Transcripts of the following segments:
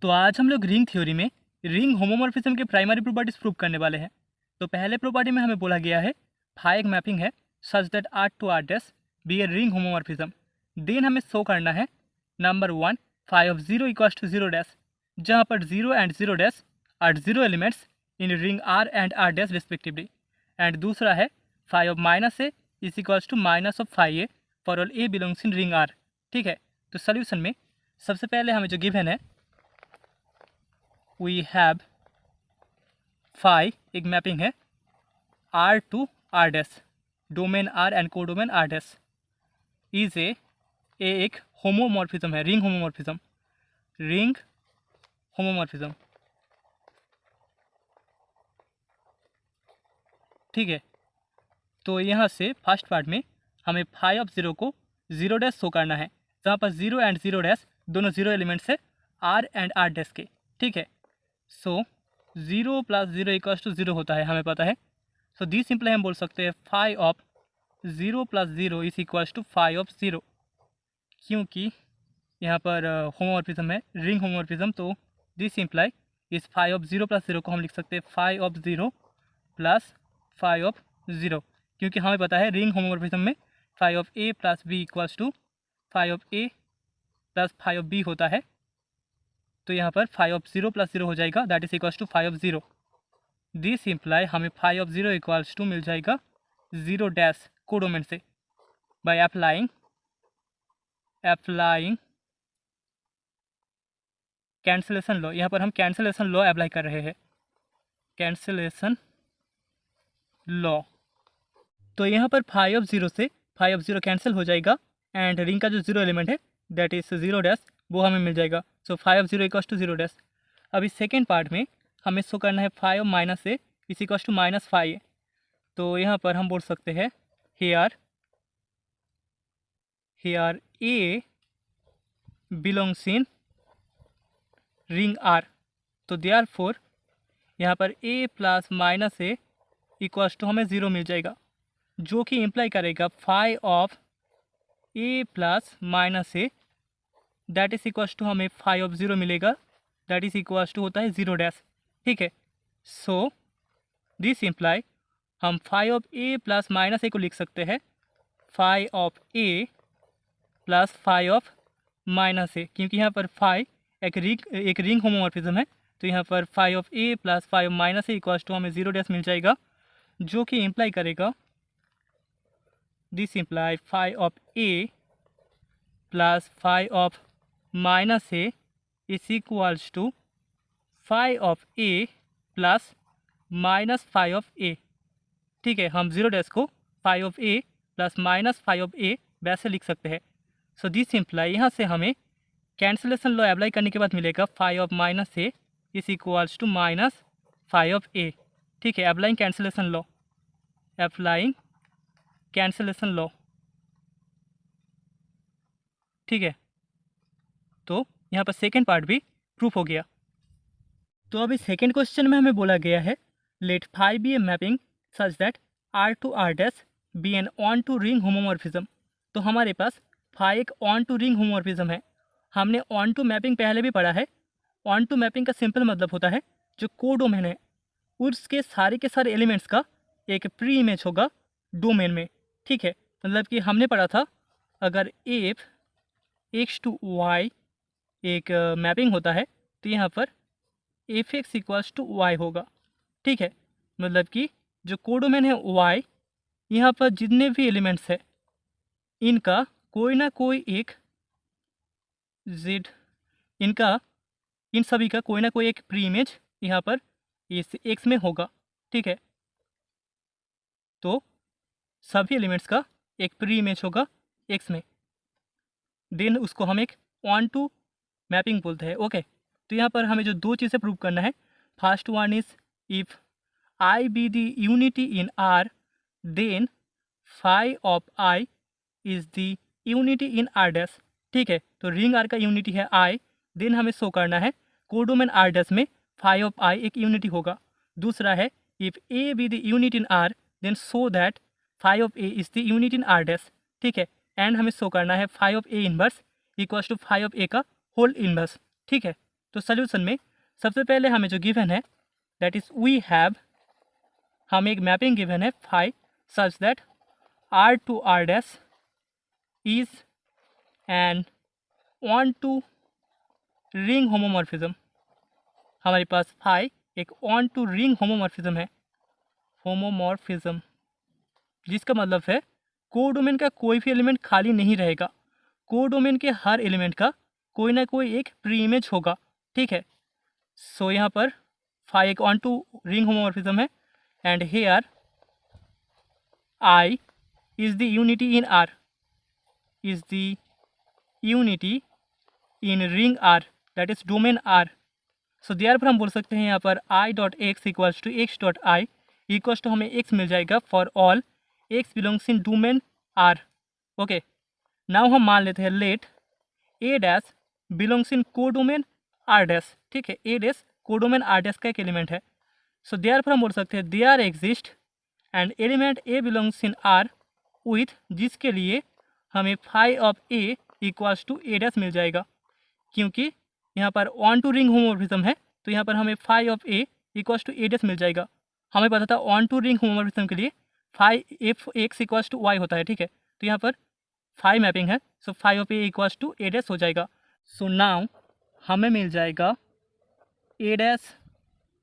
तो आज हम लोग रिंग थ्योरी में रिंग होमोमॉर्फिज्म के प्राइमरी प्रॉपर्टीज प्रूव करने वाले हैं। तो पहले प्रॉपर्टी में हमें बोला गया है फाई एक मैपिंग है such that R to R dash be a ring homomorphism. Then हमें शो करना है number 1 phi of 0 equals to 0 dash, जहाँ पर 0 and 0 dash are 0 elements in ring R and R dash respectively. And दूसरा है phi of minus a is equals to minus of phi a for all a belongs in ring R. ठीक है, तो solution में सबसे पहले हमें जो गिवन है वी हैव फाई एक मैपिंग है R to R dash, domain R and codomain R dash is a एक होमोमॉर्फिज्म है, रिंग होमोमॉर्फिज्म, रिंग होमोमॉर्फिज्म। ठीक है, तो यहाँ से फर्स्ट पार्ट में हमें फाई ऑफ 0 को 0 डैश शो करना है, जहाँ पर 0 एंड 0 डैश दोनों 0 एलिमेंट्स है आर एंड आर डैश के। ठीक है, सो 0 प्लस 0 इक्वल्स टू 0 होता है, हमें पता है। सो दी सिंपल हम बोल सकते हैं phi of 0 plus 0 is equals to phi of 0, क्योंकि यहाँ पर होमोमॉर्फिज्म है, रिंग होमोमॉर्फिज्म। तो दिस सिंप्लाई इस फाई ऑफ 0 प्लस 0 को हम लिख सकते हैं phi of 0 plus phi of 0, क्योंकि हमें पता है रिंग होमोमॉर्फिज्म में phi of a plus b equals to phi of a plus phi of b होता है। तो यहाँ पर फाई ऑफ 0 प्लस 0 हो जाएगा, that is equals to phi of 0। This imply हमें फाई ऑफ 0 इक्वल्स टू मिल जाएगा 0 डैश कोडोमेन से बाय अप्लाइंग कैंसिलेशन लॉ। यहाँ पर हम कैंसिलेशन लॉ अप्लाई कर रहे हैं, कैंसिलेशन लॉ। तो यहाँ पर फाई ऑफ 0 से फाई ऑफ 0 कैंसिल हो जाएगा एंड रिंग का जो 0 एलिमेंट है दैट इज 0 डैश वो हमें मिल जाएगा। So phi of 0 equals to 0 dash. अभी सेकेंड पार्ट में हमें शो करना है phi of minus a is equals to minus phi a. तो यहाँ पर हम बोल सकते हैं here a belongs in ring R. तो देयरफॉर यहाँ पर a plus minus a equals to हमें 0 मिल जाएगा, जो कि इम्प्लाई करेगा phi of a plus minus a that is equals to हमें फाई ऑफ 0 मिलेगा, दैट इज इक्वल्स टू होता है 0 डैश। ठीक है, सो दिस इम्प्लाई हम phi of a plus minus a को लिख सकते हैं phi of a plus phi of minus a, क्योंकि यहाँ पर फाई एक रिंग होमोमॉर्फिज्म है। तो यहाँ पर phi of a plus phi of minus a equals to हमें 0 डैश मिल जाएगा, जो कि इम्प्लाई करेगा this imply phi of a plus phi of minus a is equals to phi of a plus minus phi of a. ठीक है, हम 0 dash को phi of a plus minus phi of a वैसे लिख सकते हैं। सो this imply यहाँ से हमें कैंसिलेशन लॉ अप्लाई करने के बाद मिलेगा phi of minus a is equals to minus phi of a. ठीक है, applying cancellation law, applying cancellation law. ठीक है, तो यहाँ पर सेकेंड पार्ट भी प्रूफ हो गया। तो अभी सेकेंड क्वेश्चन में हमें बोला गया है let phi be a mapping such that R to R dash be an onto ring homomorphism. तो हमारे पास फाई एक ऑन टू रिंग होमोमॉर्फिज्म है। हमने ऑन टू मैपिंग पहले भी पढ़ा है। ऑन टू मैपिंग का सिंपल मतलब होता है जो कोडोमेन है उसके सारे के सारे एलिमेंट्स का एक प्री इमेज होगा डोमेन में। ठीक है, मतलब कि हमने पढ़ा था अगर एफ एक्स टू वाई एक मैपिंग होता है तो यहाँ पर f x equals to y होगा। ठीक है, मतलब कि जो कोडोमेन है वाई, यहाँ पर जितने भी एलिमेंट्स है इनका कोई ना कोई एक जेड, इनका इन सभी का कोई ना कोई एक प्री इमेज यहाँ पर इस एक्स में होगा। ठीक है, तो सभी एलिमेंट्स का एक प्री इमेज होगा एक्स में, देन उसको हम एक ऑन टू मैपिंग बोलते हैं। ओके, तो यहाँ पर हमें जो दो चीज़ें प्रूव करना है, first one is if I be the unity in R then phi of I is the unity in R dash. ठीक है, तो रिंग आर का यूनिटी है आई, देन हमें शो करना है कोडोमेन आर डैश में फाई ऑफ आई एक यूनिटी होगा। दूसरा है if a be the unit in R then show that phi of a is the unit in R dash. ठीक है, एंड हमें शो करना है phi of a inverse equals to phi of a का whole inverse. ठीक है, तो solution में सबसे पहले हमें जो गिवन है दैट इज वी हैव, हमें एक मैपिंग गिवन है phi such that R to R dash is an onto ring homomorphism. हमारे पास फाई एक ऑन टू रिंग होमोमॉर्फिज्म है, होमोमॉर्फिज्म, जिसका मतलब है कोडोमेन का कोई भी एलिमेंट खाली नहीं रहेगा, कोडोमेन के हर एलिमेंट का कोई ना कोई एक प्री इमेज होगा। ठीक है, सो यहाँ पर फाई एक ऑन टू रिंग होमोमॉर्फिज्म है and here I is the unity in R, is the unity in ring R that is domain R. So therefore हम बोल सकते हैं यहाँ पर I dot x equals to x dot I equals to हमें x मिल जाएगा for all x belongs in domain R. Okay, now हम मान लेते हैं let a dash belongs in codomain R dash. ठीक है, a dash codomain R dash का एक एलिमेंट है। सो देयरफॉर हम बोल सकते हैं there exist and element a belongs in R with, जिसके लिए हमें phi of a equals to a dash मिल जाएगा, क्योंकि यहाँ पर ऑन टू रिंग होमोमॉर्फिज्म है तो यहाँ पर हमें phi of a equals to a dash मिल जाएगा। हमें पता था ऑन टू रिंग होमोमॉर्फिज्म के लिए phi f x equals to y होता है। ठीक है, तो यहाँ पर फाई मैपिंग है, so phi of a equals to a dash हो जाएगा। सो नाउ हमें मिल जाएगा a dash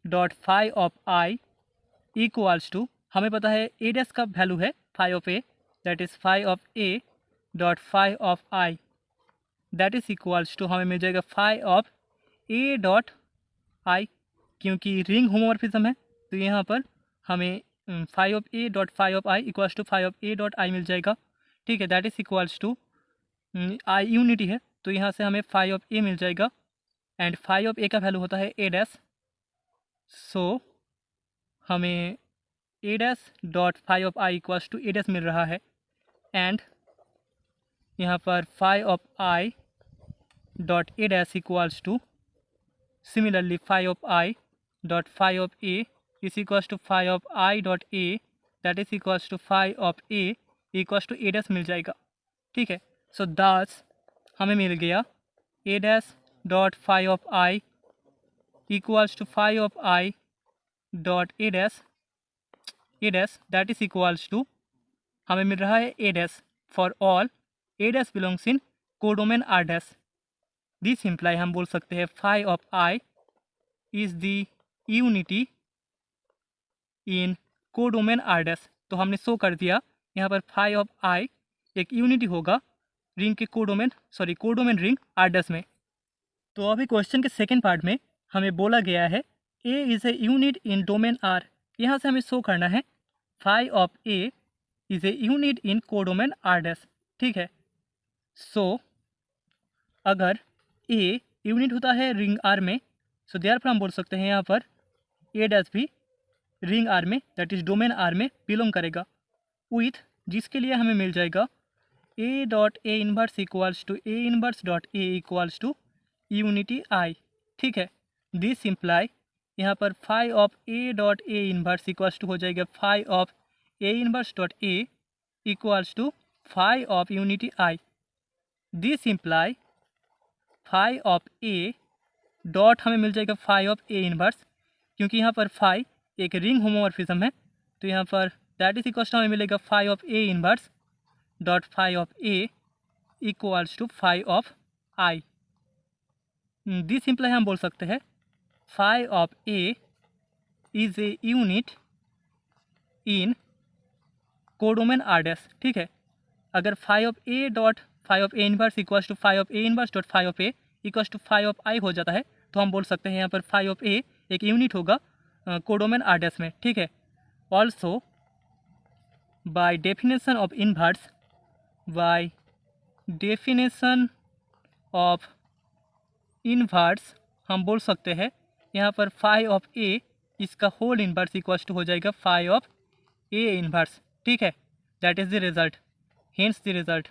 dot phi of I equals to, हमें पता है ए डैश का वैल्यू है phi of a, that is phi of a dot phi of I that is equals to हमें मिल जाएगा phi of a dot I, क्योंकि ring homomorphism है तो यहाँ पर हमें phi of a dot phi of I equals to phi of a dot I मिल जाएगा। ठीक है, that is equals to I unity है तो यहाँ से हमें फाई ऑफ ए मिल जाएगा एंड फाई ऑफ ए का वैल्यू होता है ए डैश। सो हमें a dash dot phi of I equals to a dash मिल रहा है एंड यहाँ पर phi of I dot a dash equals to similarly phi of I dot phi of a is equals to phi of I dot a that is equals to phi of a equals to a dash मिल जाएगा। ठीक है, so this हमें मिल गया a dash dot phi of I equals to phi of I dot a dash that is equals to हमें मिल रहा है a dash for all a dash belongs in codomain R dash. This imply हम बोल सकते हैं phi of I is the unity in codomain R dash. तो हमने शो कर दिया यहाँ पर फाई ऑफ आई एक यूनिटी होगा रिंग के कोडोमेन रिंग आर डैश में। तो अभी क्वेश्चन के सेकेंड पार्ट में हमें बोला गया है a is a unit in domain R, यहाँ से हमें शो करना है phi of a is a unit in codomain R dash. ठीक है, सो अगर ए यूनिट होता है रिंग आर में सो देयरफॉर हम बोल सकते हैं यहाँ पर ए डैश भी रिंग आर में दैट इज डोमेन आर में बिलोंग करेगा विथ, जिसके लिए हमें मिल जाएगा a dot a inverse equals to a inverse dot a equals to unity I. ठीक है, दिस इम्प्लाई यहाँ पर phi of a dot a inverse equals to हो जाएगा phi of a inverse dot a equals to phi of unity I. This imply phi of a dot हमें मिल जाएगा phi of a inverse, क्योंकि यहाँ पर फाई एक ring homomorphism है तो यहाँ पर दैट इज इक्वल्स टू हमें मिलेगा phi of a inverse dot phi of a equals to phi of I. This imply हम बोल सकते हैं phi of a is a unit in codomain R dash. ठीक है, अगर phi of a dot phi of a inverse equals to phi of a inverse dot phi of a equals to phi of I हो जाता है तो हम बोल सकते हैं यहाँ पर फाई ऑफ ए एक यूनिट होगा कोडोमेन आर डैश में। ठीक है, also by definition of inverse, by definition of inverse हम बोल सकते हैं यहाँ पर फाई ऑफ ए इसका होल इनवर्स इक्वल्स टू हो जाएगा फाई ऑफ ए इनवर्स। ठीक है, that is the result, hence the result.